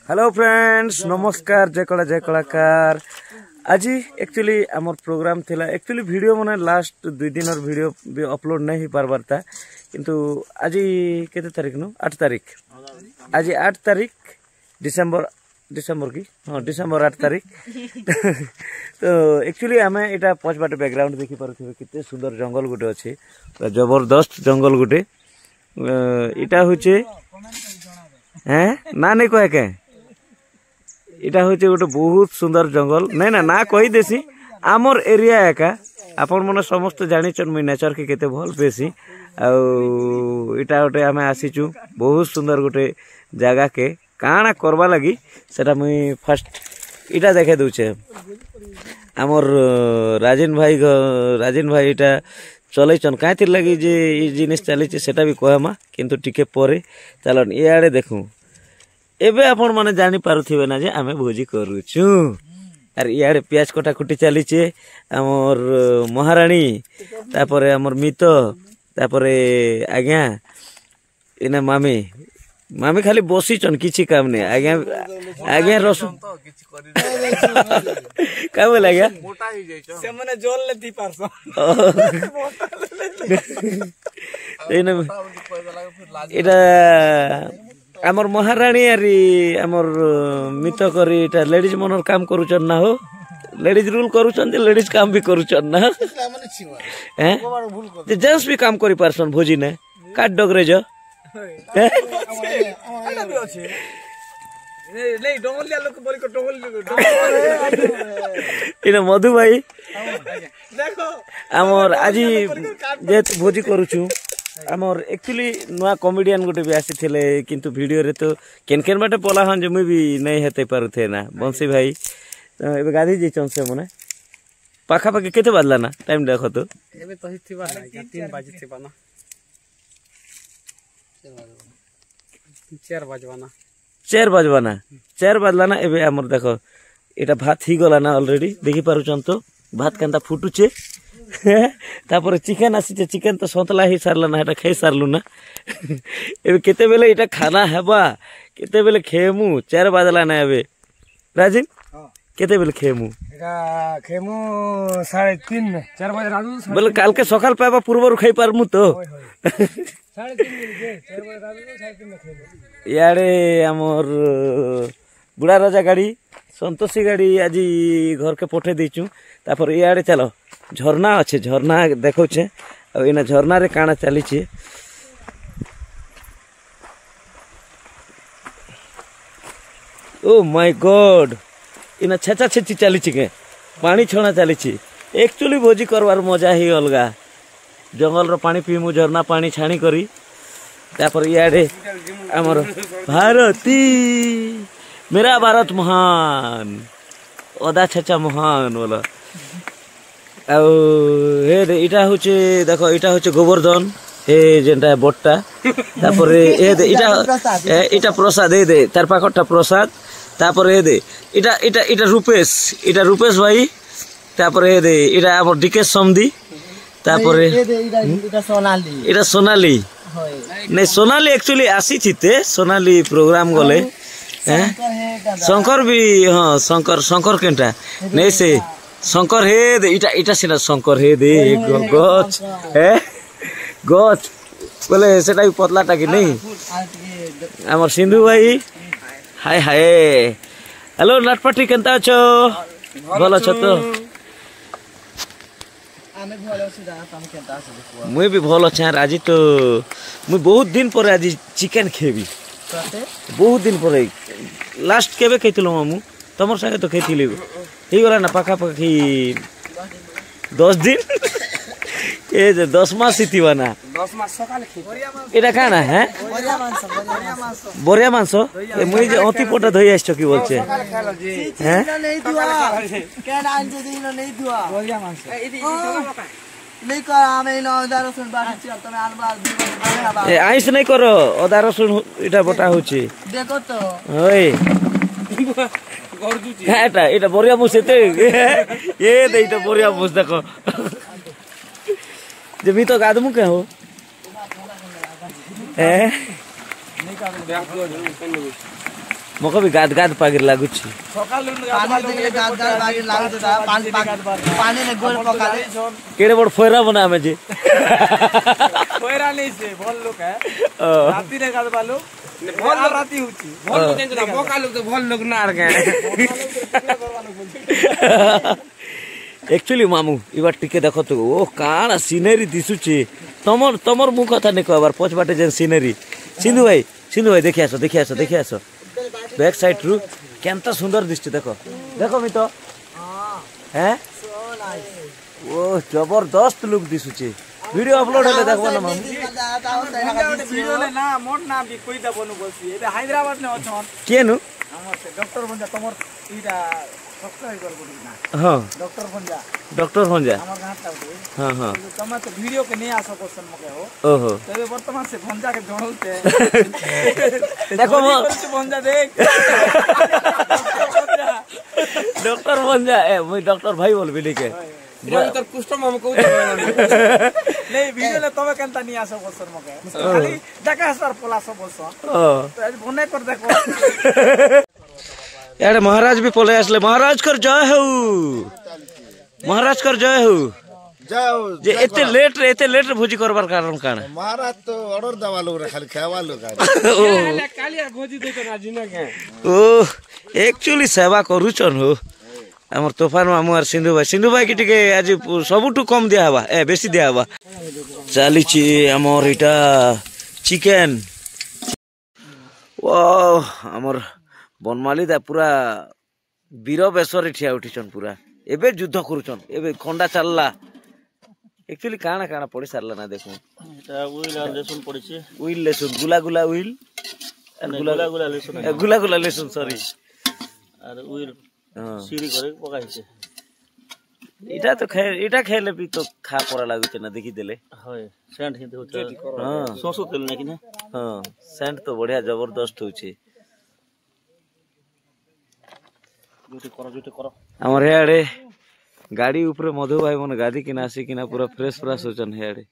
hello friends नमस्कार जय कलाकार आज एक्चुअली आमर प्रोग्राम थिला एक्चुअली वीडियो माने लास्ट 2 दिन और वीडियो भी अपलोड नहीं हो पारबार था किंतु आज केते तारीख नु 8 तारीख आज 8 तारीख डिसेंबर की हाँ डिसेंबर 8 तारीख तो एक्चुअली आम यहाँ पछबाटे बैकग्राउंड देखी पारे कितने सुंदर जंगल गोटे अच्छे जबरदस्त जंगल गोटे इटा होचे हैं ना नहीं कहे के इटा होचे गोटे बहुत सुंदर जंगल नहीं ना ना कही देसी आमर एरिया एका आपण मन समस्त जानिचन मुई नेचर के केते भल पेसी इटा गोटे आम आसीचु बहुत सुंदर गोटे जगह के काना करवा लगी सेटा मुई फर्स्ट इटा देखे दूचे आमर राजेन भाई इटा चलैचन कहीं लगी जे जिनिस चली सेटा भी कहमा किंतु टिके परे चलन इे देखूँ एबे आपण माने जानी पारुथिबे ना जे आमे भोजी करूछु आर इे प्याज कटा कुटी चली आमर महाराणी तापरे आमर मित तापरे आज्ञा इना मामी मामी खाली बसी चन किछि काम नहीं आज्ञा आज्ञा रसुन का बोला गया मोटा ही जाइछो से माने जोल लेती पारसो एटा आमर महाराणी आरी आमर मित करी एटा लेडीज मनर काम करूचन ना हो लेडीज रूल करूचन लेडीज काम भी करूचन ना हैं जेंट्स भी काम करी पारसन भोजी ने काट डगरे जो मधु भाई आमर आज जेहेतु भोजी करूछु आमर एक्चुअली नुआ कॉमेडियन गोटे भी आसी थिले किंतु वीडियो रे तो केन केन बाटे पला हन जे मुई भी नहीं हेते पारुथे ना बंसी भाई एबे गाधी जेचन से मने पाखा पाखी केते बदला ना टाइम देखो तो एबे तो हिथिबा ना 3 बजे थिबा ना 4 बजवाना ना एबे हमर देखो एटा भात ही गला ना ऑलरेडी देखि पारुचन तो भात केनता फुटुचे तापर चिकन आसी चिकन तो सतला ही सारला ना एटा खाई सारलु ना एबे केते बेले एटा खाना हेबा केते बेले खेमु 4 बजला ना एबे राजीव केते बेले खेमु एटा खेमु 3:30 4 बजे राजू बोले काल के सकाल पाबा पूर्व खाई पारमु तो इे आमर बुढ़ा राजा गाड़ी संतोषी गाड़ी आज घर के पठे दीचु तापर इे चलो झरना अच्छे झरना देखौछे इना झरना रे काना चली ओ माय गॉड इना छेचा छेची चली के पानी छणा चली एक्चुअली भोजी करवार मजा ही अलगा जंगल रो पानी पीमु झरना पानी छाणी करी तापर इे आमर भारती मेरा भारत महान अदा छेचा महान बोला इटा होचे देखो इटा होचे गोवर्धन हे जेंटा बोट्टा तापर इटा प्रसाद दे तार पाखटा प्रसाद तापर दे इटा रूपेश भाई तापर दे इटा आमर डीके समदी तापर इटा सोनाली नहीं सोनाली एक्चुअली आसी थी सोनाली प्रोग्राम गले शंकर भी हाँ शंकर केनटा नहीं से शंकर हे दे इटा सीना शंकर हे दे गच है गच बोले सेटा भी पतलाटा कि नहीं आमर सिंधु भाई हाय हाय हेलो नाटपाटी केनता अछो भल अछ तो मुई भी भल अच्छे आज तो मुई बहुत दिन पर आज चिकेन खेबी बहुत दिन पर लास्ट केबे खाइथिलो मामू तमर संगे तो खाइथिली ही गला ना पाखा पाखी 10 दिन ए जे 10 मास हिथिबा ना 10 मास सकाले खि एटा काना है बोरिया मांस ए मुई जे अति पोटा धोई आछो की बोलछे हैं नहीं दुआ केडा आनजे दिनो नहीं दुआ बोरिया मांस नहीं कर आमे न अदा रसुन बाटी तमे आलबा ए आइस नहीं करो अदा रसुन इटा बटा होची देखो तो ओए गरदुची एटा एटा बोरिया मुस एते ए दे इटा बोरिया मुस देखो जे मी तो गादमु के हो ए मको भी गाद गाद पागिर लागुची केड़े बड़ फोयरा बना हमें जी फोयरा नहीं से भल लोग है राती ने गाद बालो भल राती होची भल लोग ना बोका लोग तो भल लोग ना आर गए एक्चुअली मामू इबार टिके देखो तो ओ काना सीनरी दिसुची तमर मुख कथा ने कहबार पछ बाटे जे सीनरी सिंधु भाई देखि आसो बैक साइड रु केनता सुंदर दिसते देखो मी तो हैं ओ जबरदस्त लुक दिसुची वीडियो अपलोड होले देखबो ना मामू वीडियो ने ना मोट ना भी कोई दा बनु बसी एबे हैदराबाद ने अछन केनु हमर से डॉक्टर बन जा तमर इटा सब्सक्राइब कर बोली ना हां डॉक्टर बन जा हमर गांव ता हां तमा तो वीडियो के नहीं आसो क्वेश्चन मके हो ओहो तबे वर्तमान से भंजा के जोड़लते देखो भंजा देख डॉक्टर बन जा ए मैं डॉक्टर भाई बोल बिली के तो कुष्ठ माम को नहीं वीडियो ले तबे केनता नहीं आसो क्वेश्चन मके खाली देखा सर पोलासो बोलसो तो आज बने कर देखो यार महाराज भी पोले असले महाराज कर जय हो जे एते लेट भोजी करबार कारण काना महाराज तो ऑर्डर दवा लोग खाली खावा लोग कालिया भोजी देतो ना जिना के ओ एक्चुअली सेवा करूचन हो हमर तूफान मामू और सिंधु भाई की टिके आज सबुठू कम दिया हवा ए बेसी दिया हवा चलीची हमर इटा चिकन वाह हमर बनमाली दा पूरा वीर बेसरी ठिया उठिछन पूरा एबे युद्ध करूछन एबे खंडा चलला एक्चुअली काना पड़ी सारला ना देखो এটা উইল আর লেসন পড়িছে উইল লেসুন গুলা উইল গুলা লেসুন সরি আর উইল সিঁড়ি করে পকাইছে এটা খেলে भी तो खा पड़ा लागुचे ना देखी देले হয় সেন্ট হিতে হচ্ছে हां সসো তেল নাকি না हां सेंट तो बढ़िया जबरदस्त होचे जुटे करो हमर हेडे गाड़ी ऊपर मधु भाई मन गादी किना आसी किना पूरा फ्रेश होचन हेडे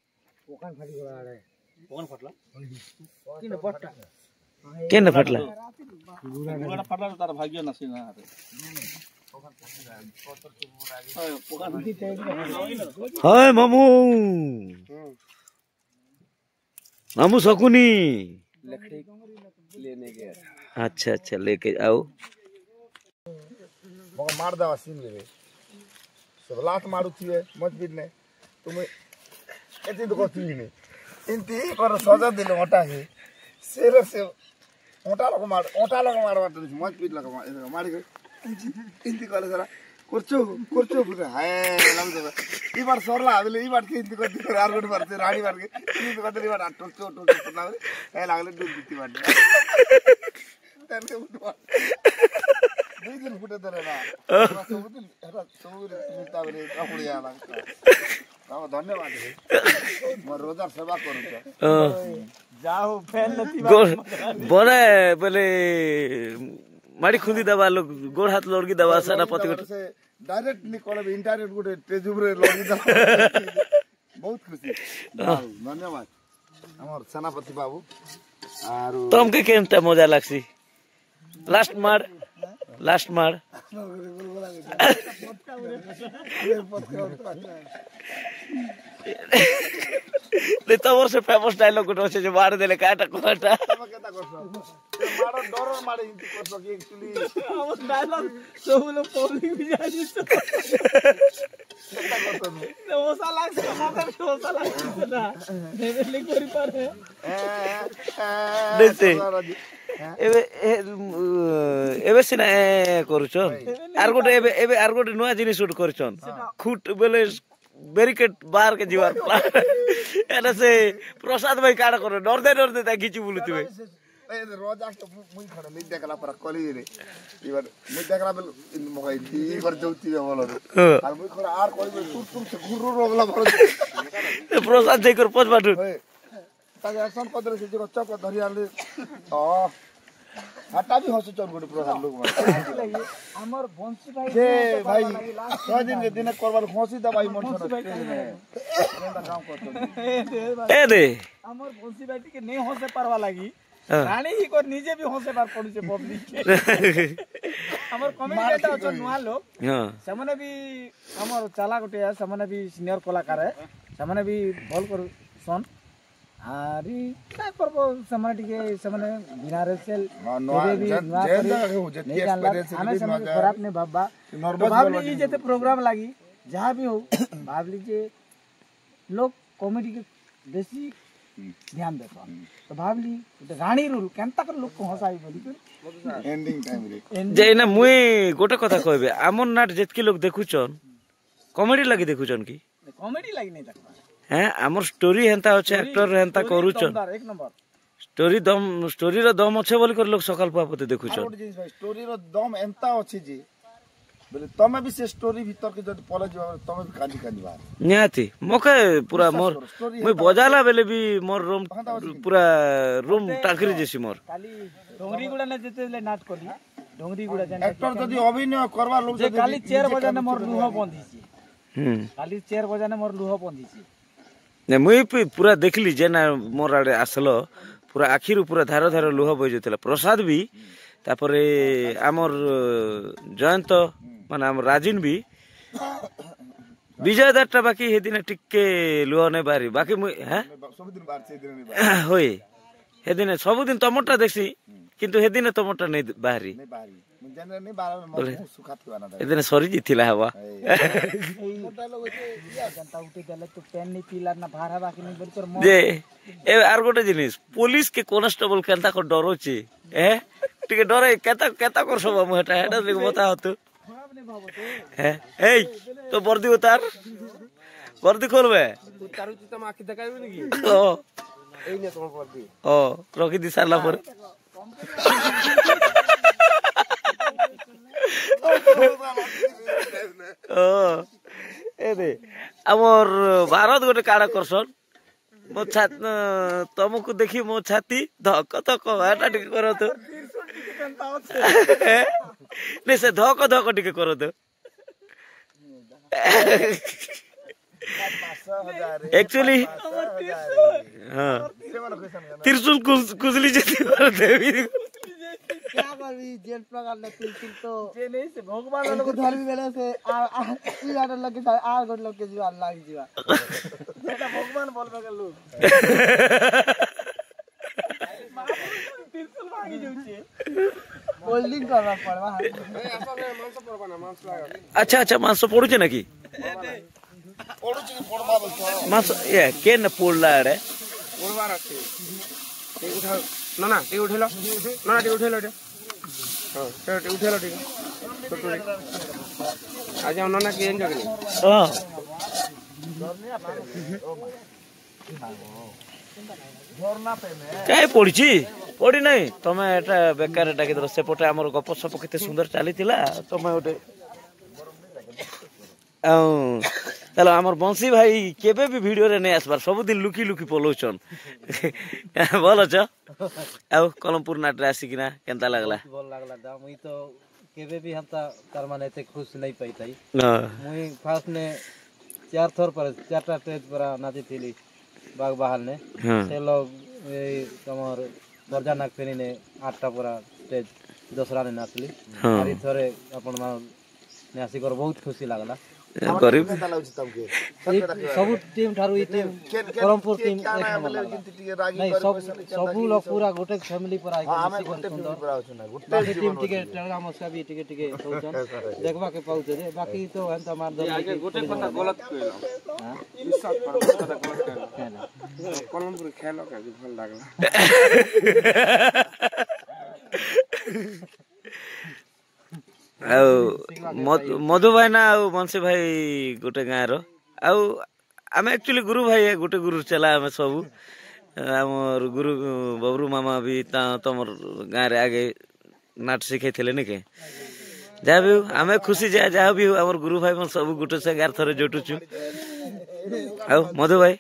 पोकान फाटी गला आड़े पोकान फटला केने फटला गुड़ा फटला तार भाग्य नसी ना हाय मामू शकुनी लकड़ी लेने गया अच्छा लेके आओ मग मार दवा सीन लेबे सब लात मारुथि मत बिने तुम एति तो करथि नहीं इंती कर सजा दिलो ओटा के सेर से ओटा लोग मार बात मत बिट लग मार के इंती कले सरा कुर्चो पुरा हाय लम दे ई बार सरला आबले ई बार के इंती कर दिलो आर गोट मारते रानी मार के इंती कर दिलो बार टोचो पना ए लागले दूध दिती बार तन के उठवा दिन फुटे दरे ना सबदिन एटा सबुर मिलता बरे कापुड़िया लागता बाबा धन्यवाद है म रोजार सेवा करू छ जाओ फैन नथी बोले बोले माड़ी खुंदी दबा लोग गोड़ हाथ लोड़गी दबा सेनापति से डायरेक्टली कॉल इंटरनेट गुटे पेज ऊपर लोगी दबा बहुत खुशी धन्यवाद हमर सेनापति बाबू आरो तुमके केनता मजा लागसी लास्ट मार ले तमर से फेमस डायलॉग गुटो छे जे मार देले काटा कोटा केता करछो मारो डर मारे इंती करछो कि एक्चुअली हमर डायलॉग सब लोग पब्लिक भी जानी छ केता करछो ओसा लागछ मगर ओसा लागछ ना लेले करी पारे देते एबे सिना करूछन आर गोटे नुआ जिनिस शूट करछन खुट बेले बैरिकेड बाहर के जीवार एना से प्रसाद भाई काड़ा करे डरदे ता खिची बुलुतिबे ए रोज आके मुई खड़ा ले देखला पर कॉलेज रे इबार मुई देखला बेल मगाई दी बार जौती बोलो और मुई खड़ा आर कॉलेज टूट से गुरु रोगला भरो प्रसाद जय कर पच बाटू ताके एक्शन पदरे से जो चप धरि आले हटा भी हसो चोर गोटे प्रसाद लोग हमर बंसी भाई जे भाई 6 दिन के दिन करबार खोसी दा भाई मन छन काम करतो ए दे हमर बंसी भाई के नहीं हसे परवा लागी रानी ही को निजे भी हंसे बार पड़ू से पब्लिक हमर कमेडी बेटा अछ नुआ लोग समने भी हमर चाला गोटे है समने भी सीनियर कलाकार है समने भी भल कर सन आरी का करबो समने टिके समने बिना रेसेल भी नुआ हमें समझ खराब नहीं बाबा भाबली जेते प्रोग्राम लागी जहां भी हो भाबली जे लोग कॉमेडी के बेसी ध्यान देता तो भाबली रानी रूल केनता कर लोग को हसाई बोली एंडिंग टाइम रे जे ना मुई गोटे कथा कहबे आमन नाट जेतकी लोग देखुचन कॉमेडी लागि देखुचन की कॉमेडी लागि नहीं देखबा हैं हमर स्टोरी हेंता अछि एक्टर हेंता करूचन एक नंबर स्टोरी रो दम अछि बोली कर लोग सकाल पापते देखुचन स्टोरी रो दम एंता अछि जी बोले तमे भी से स्टोरी भीतर के जद पले जो तमे भी कांदी कांदी बार नियाती मके पूरा मोर मुई बजाला बेले भी मोर रूम पूरा रूम टाकरी जेसी मोर खाली डोंगरी गुडा ने जेते नाच करी डोंगरी गुडा जाने एक्टर जदी अभिनय करवा लोग जे खाली चेयर बजाने मोर लुह बंधी छी खाली चेयर बजाने मोर लुह बंधी छी ने मुई पूरा देखली जे ना मोर आडे आसलो पूरा आखिरु पूरा धार धार लुह बजैतला प्रसाद भी तापरे हमर जयंत माने हम राजिन भी विजय दत्ता बाकी हे दिन टिके लुह नै बारी बाकी मुई हैं सब दिन बार से दिन नहीं होय हे दिन सब दिन टमाटर देखसी किंतु हे दिन टमाटर नै बारी नहीं बारी मुझे नहीं बार में सुखा थिवाना हे दिन सरी जिथिला हवा मोटा लोग जनता उठे देले तो पेन नहीं पीला ना भारा बाकी नहीं बोल कर जे ए आर गोटे जिनिस पुलिस के कांस्टेबल केनता को डरो छी ए टिके डरे केता कर सब हम हटा हेडा लेके बता होतो है ए तो वर्दी उतार वर्दी खोलबे उतारू तुम आखि देखाइबे नी ओ एई ने तुम वर्दी ओ रखी दी साला पर ओ ए दे हमर भारत गोटे काड़ा करसन मो छात तुमको देखी मो छाती धक धक एटा टिके करो तो नहीं से धक धक टिके करो तो एक्चुअली हाँ त्रिशूल कुचली जेती मार देवी क्या करबी जेल प्रकार ले त्रिशूल तो जे नहीं से भगवान लोग धर्मी बेले से आ ई आड लगे आ गोड लगे जीवा लाग जीवा एटा भगवान बोलबे के लोग त्रिशूल मांगी जाउछे होल्डिंग करवा पड़वा मांस पड़वा ना मांस लाग अच्छा अच्छा मांस पड़ुचे ना की पडुची पडमा बोलतो मांस ये के न पोड़ला रे पड़वा रखे ए उठा ना ना ए उठेलो ना ना ए उठेलो रे हां ए उठेलो ठीक आज हम ना के एंजॉय करी हां झरना पे में काय पड़िची पड़ी नहीं तमे एटा बेकार डाके दर सेपटे हमर गप सप केते सुंदर चालीतिला तमे ओटे चलो हमर बंसी भाई केबे भी वीडियो रे नहीं आसबार सब दिन लुकी लुकी पलोचन बोलो छ आ कलमपुर नाट रे आसी किना केनता लागला बोल लागला दा मुई तो केबे भी हमता कर माने ते खुश नहीं पाइताई मुई फास्ट ने चार थोर पर चारटा स्टेज पर नाची थीली बाग बहाल ने से लोग ए तमर बरजा नाक फेनी ने 8टा पूरा स्टेज दूसरा ने नाचली आरी थोरे अपन मा ने आसी कर बहुत खुशी लागला गरीब सब टीम ठारू ई टीम परमपुर टीम एक नंबर नहीं सब लोग पूरा गोटे फैमिली पर आई बाकी टीम टिके टेलगा मस्का भी टिके टिके सोचन देखबा के पाउ जे बाकी तो अंत मार दो गोटे कथा गलत कइलो हां विश्वास पर कथा गलत कइलो परमपुर खेलो के भल लागला मधु भाई ना बंसी भाई गोटे गाँ आम एक्चुअली गुरु भाई गोटे गुरु चला आम सब आमर गुरु बबरू मामा भी तुम गाँव रे आगे नाट शिखे थे निके जहाँ भी आम खुशी जहाँ भी आम गुरु भाई मन सब गोटे से गार थरे जुटुचु आ मधु भाई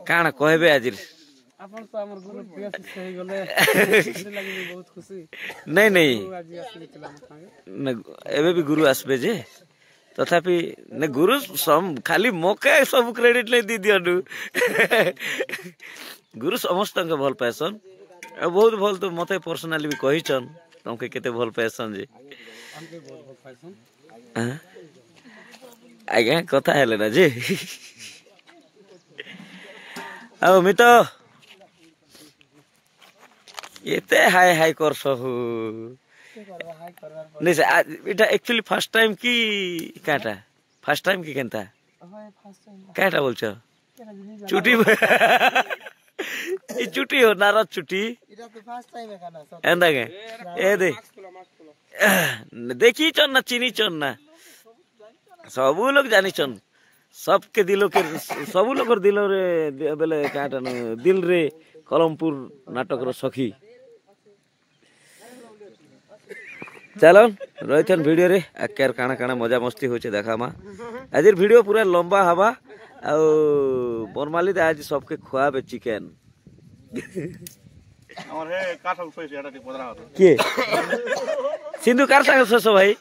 काना कहबे आज अपन तो हमर गुरु प्रिय शिष्य हो गले लागि बहुत खुशी नहीं नहीं आज आसी चला न एबे भी गुरु आसबे जे तथापि न गुरु सम खाली मोके सब क्रेडिट ले दी दियनु गुरु समस्त के भल पैसन बहुत भल तो मते पर्सनाली भी कहिछन तुमके केते भल पैसन जे आज्ञा कथा हेले ना जी अब मी तो एते हाय हाय कर सहु नहीं से इटा एक्चुअली फर्स्ट टाइम की काटा फर्स्ट टाइम की केनता काटा बोलछो चुटी ई चुटी हो नारद चुटी এটা তো ফার্স্ট টাইম এখানে एंदा के ए दे देखी चन ना चिनी चन ना सब लोग जानी चन सबके दिलों के सब लोग दिलों रे बेले काटा न दिल रे कलमपुर नाटक रो सखी चलो रहिथन वीडियो रे आकर काना काना मजा मस्ती होचे देखा मा आज वीडियो पूरा लंबा हवा आ बरमाली दे आज सबके खुआबे चिकन আমার হে কাঠাল ফেসে এটা ঠিক পদরা হতো के सिंधु कार संग सोसो भाई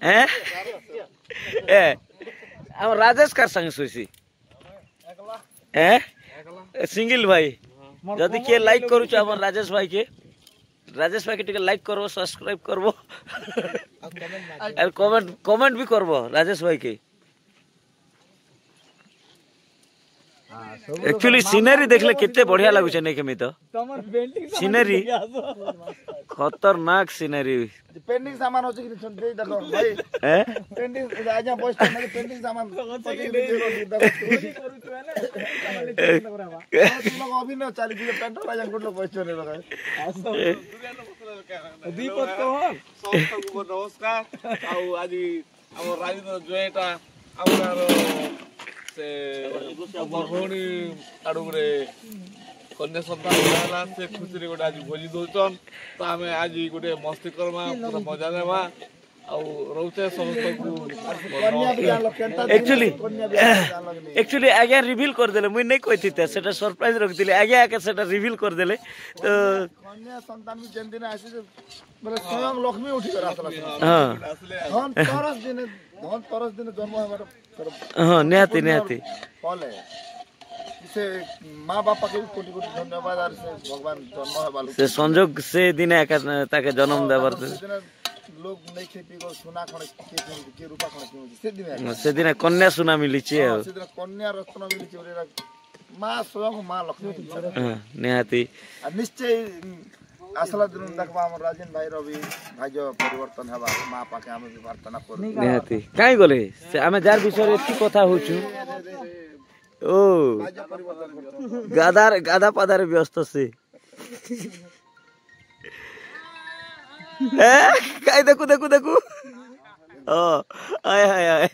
हैं ए हम राजेश कार संग सोसी हैं सिंगल भाई जदि के लाइक करू छ हमर राजेश भाई के टिके लाइक करबो सब्सक्राइब करबो और कमेंट भी करबो राजेश भाई के एक्चुअली सीनरी देखले कितने बढ़िया लागु छै नै के मी तो তোমার পেন্টিং सीनरी खतरनाक सीनरी पेंडिंग सामान होचे कि दे देखो भाई हैं पेंडिंग आजा बॉयज में पेंडिंग सामान पति दे दो तुम लोग अभी ना चाली जी पेंट वाला गुड लोग बॉयज ने लगा দীপক কোহল सबको नमस्कार आउ आज हमर राजेंद्र जोएटा हमर से बरभणी आडुरे कन्या सन्तान होला से खुशी रे गोटे आज भोजी दोचन तो हमें आज गोटे मस्ती करमा पूरा मजा नेमा आउ रहउते समस्त को कन्या भी जान केनता एक्चुअली आगे रिवील कर देले मुई नै कहिति त सेटा सरप्राइज रख दिले आगे आके सेटा रिवील कर देले तो कन्या सन्तान भी जेन दिन आसी मतलब स्वयं लक्ष्मी उठी कर आसला हां धन तरस दिन जन्म हमारा हां निहाती फल है से माँ बापा के भी कोटि कोटि धन्यवाद और से भगवान जन्म है बालू से संजोग से दिन ताके जन्म देवर लोग नहीं खेती को सुना खणे के रूपा खणे के से दिन कन्या सुना मिली छे से दिन कन्या रत्न मिली छे ओरे माँ स्वयं माँ लक्ष्मी निहाती निश्चय असला दिन देखबा हमर राजन भाई रवि भाई जो परिवर्तन हबा माँ पाके हम भी प्रार्थना करू निहाती काई गले से हमें जार विषय रे की कथा होछु ओ गादा पादार व्यस्त से काय देखू ओ आय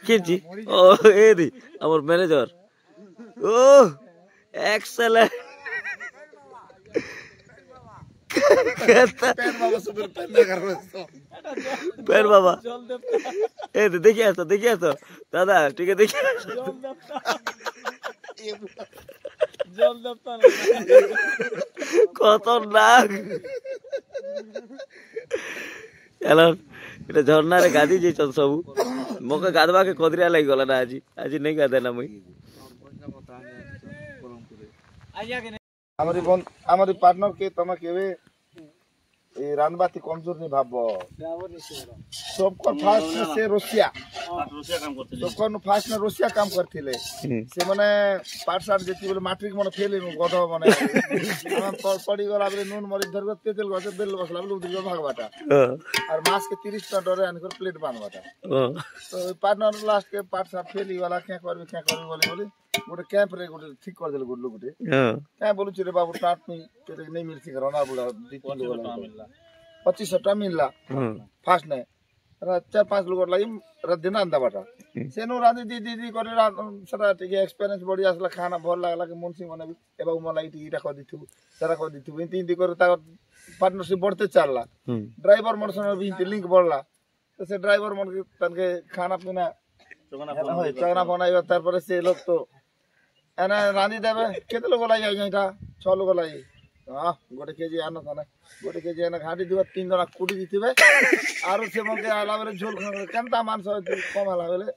किंची ओ ए दी हमर मैनेजर ओ एक्सेलेंट पैर बाबा ए देखिए तो दादा ठीक है देखिए खतरनाक चलो এটা ঝর্ণারে গাদি যেছন সবু মকে গাদবা के কদরিয়া লাগি গলা না আজি নাই গাদে না মই हमारी पार्टनर के तमा केवे ए रानबाती कमजोर नहीं भाबो सबको फास्ट से रोसिया काम करथिले सबको फास्ट में रोसिया काम करथिले से माने पाठ साठ जेती बोले मैट्रिक माने फेल गध माने हम पड़ी गला बोले नून मरी धर के तेल गसे बेल बसला बोले उधर भागबाटा और मास के 30 टा डरे आन कर प्लेट बांधबाटा तो पार्टनर लास्ट के पाठ साठ फेल वाला क्या करबे बोले गोटे कैंप रे गोटे ठीक कर देले गुडलु गोटे क्या बोलु रे बाबू टाट नहीं मिलसी करना बुला 2500 टा मिलला फास्ट ने 4-5 लोग लागि दिन अंदा बाटा सेनो राधी दीदी करे सरा ठीक एक्सपीरियंस बडी आसला खाना भल लागला के मुंशी माने भी ए बाबू मलाई टिटा ख दिथु सरा ख दिथु इंती करे ता पार्टनरशिप बढ़ते चलला ड्राइवर मन संग भी लिंक बढ़ला तो से ड्राइवर मन के तनके खाना पीना चगना बनाइबा तार पर से लोग तो एना रानी देबे केते लोग लाई जाई जाईटा 6 लोग लाई हां गोटे केजी आनो थाना गोटे केजी एना घाटी दिबा 3 जना कुटी दिथिबे आरो से मके आला बेले झोल केनता मानस कम आला बेले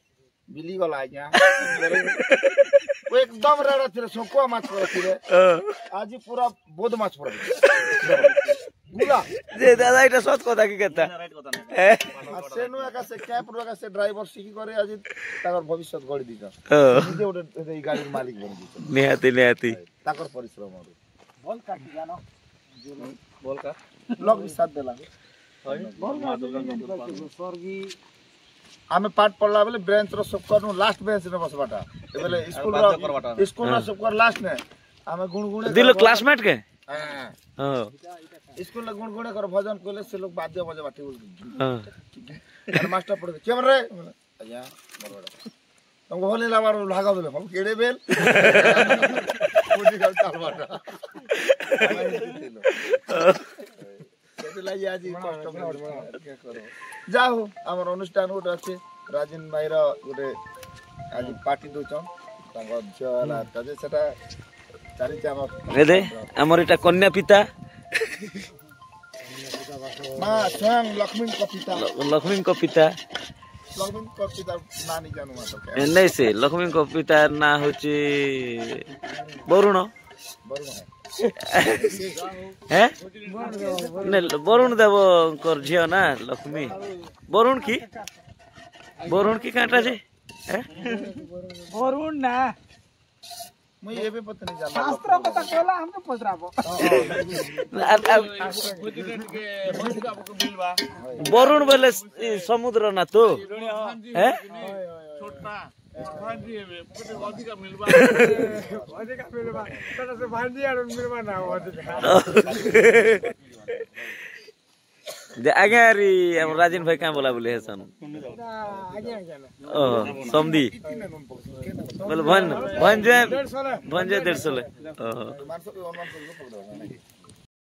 बिली गला आज्ञा एकदम रेड़ा थिले सोकुआ माछ पर थिले आज पूरा बोध माछ पर गुला যে দাদা এটা সৎ কথা কি কথা সেনু একা সে ক্যাপ রোগা সে ড্রাইভার শিখি করে আজ তাকর ভবিষ্যৎ গড়ি দিছ নিজে ওটা এই গাড়ির মালিক বনি দিছ নিহাতি নিহাতি তাকর পরিশ্রম হবে বল কাটি জানো বল কা লোক भी साथ देला स्वर्गी आमे पाठ पढ़ला बेले ब्रांच रो सब करनु लास्ट बेंच रे बसबाटा बेले स्कूल रो सब कर लास्ट ने आमे गुणगुणे দিল ক্লাসমেট কে हां हां स्कूल ला गुणगुणे कर भजन कोले से लोग वाद्य बजे बाटी बोल हां और मास्टर पढ़े केम रे अया बरोड़ा तुमको होले लावार लागा बोले हम केड़े बेल पूजी गल चाल बाटा सेतला आज कष्ट क्या करो जाओ हमर अनुष्ठान गोटे अछि राजन भाई रो गोटे आज पार्टी दोचन तांग जला तजे सेटा चारि चाम রেদে আমার এটা কন্যা পিতা मां स्वयं लक्ष्मी को पिता লক্ষ্মীଙ୍କ পিতা लक्ष्मी को पिता नानी जानू मा तो क्या নাই সে লক্ষ্মীଙ୍କ পিতার না হচ্ছে বরুণ बरुण হ্যাঁ না বরুণ দেবଙ୍କର ঝিଅ না লক্ষ্মী বরুণ কি কাঁটা যে হ্যাঁ वरुण ना मुई ये भी पता नहीं जाना शास्त्र पता कहला हमके पचराबो বরুণ বলে সমুদ্র না তো হ্যাঁ अधिका मिलबा तने से भांडी आर मिलबा ना अधिका যে আগে আরি हम राजन भाई का बोला बोले हसन आगे आगे ना ओ समधी बोल भंजे 150 ले मानसो के 150 पकड़ो